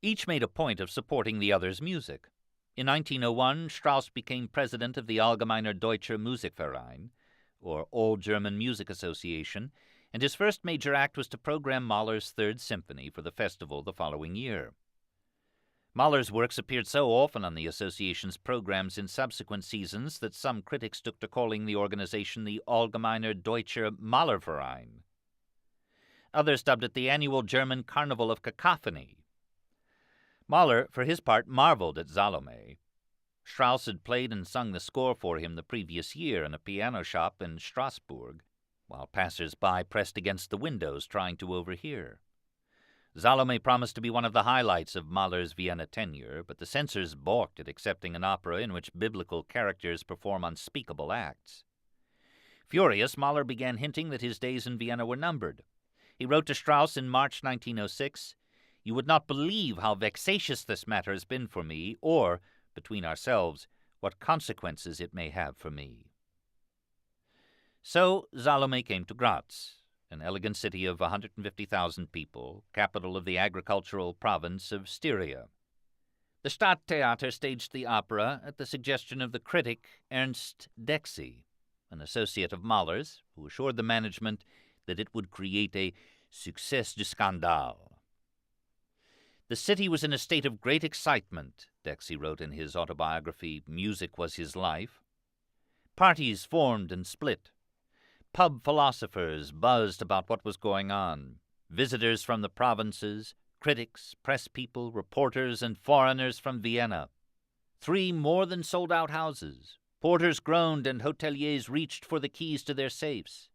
Each made a point of supporting the other's music. In 1901, Strauss became president of the Allgemeiner Deutscher Musikverein, or All German Music Association, and his first major act was to program Mahler's Third Symphony for the festival the following year. Mahler's works appeared so often on the association's programs in subsequent seasons that some critics took to calling the organization the Allgemeiner Deutscher Malerverein. Others dubbed it the annual German Carnival of Cacophony. Mahler, for his part, marveled at Salome. Strauss had played and sung the score for him the previous year in a piano shop in Strasbourg, while passers-by pressed against the windows trying to overhear. Salome promised to be one of the highlights of Mahler's Vienna tenure, but the censors balked at accepting an opera in which biblical characters perform unspeakable acts. Furious, Mahler began hinting that his days in Vienna were numbered. He wrote to Strauss in March 1906, "You would not believe how vexatious this matter has been for me, or, between ourselves, what consequences it may have for me." So Salome came to Graz, an elegant city of 150,000 people, capital of the agricultural province of Styria. The Stadttheater staged the opera at the suggestion of the critic Ernst Dexy, an associate of Mahler's, who assured the management that it would create a succès du scandale. The city was in a state of great excitement, Dexy wrote in his autobiography, Music Was His Life. Parties formed and split. Pub philosophers buzzed about what was going on. Visitors from the provinces, critics, press people, reporters, and foreigners from Vienna. 3 more than sold-out houses. Porters groaned and hoteliers reached for the keys to their safes.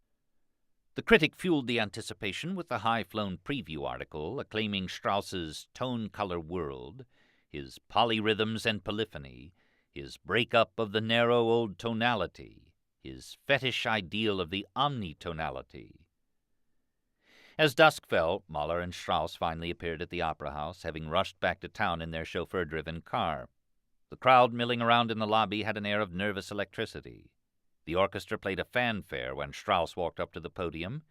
The critic fueled the anticipation with a high-flown preview article acclaiming Strauss's tone-color world, his polyrhythms and polyphony, his breakup of the narrow old tonality, his fetish ideal of the omnitonality. As dusk fell, Mahler and Strauss finally appeared at the Opera House, having rushed back to town in their chauffeur-driven car. The crowd milling around in the lobby had an air of nervous electricity. The orchestra played a fanfare when Strauss walked up to the podium,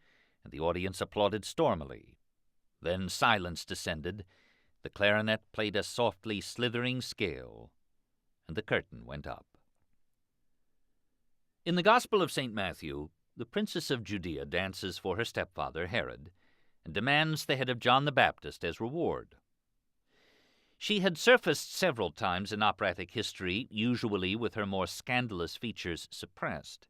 and the audience applauded stormily. Then silence descended, the clarinet played a softly slithering scale, and the curtain went up. In the Gospel of St. Matthew, the Princess of Judea dances for her stepfather, Herod, and demands the head of John the Baptist as reward. She had surfaced several times in operatic history, usually with her more scandalous features suppressed.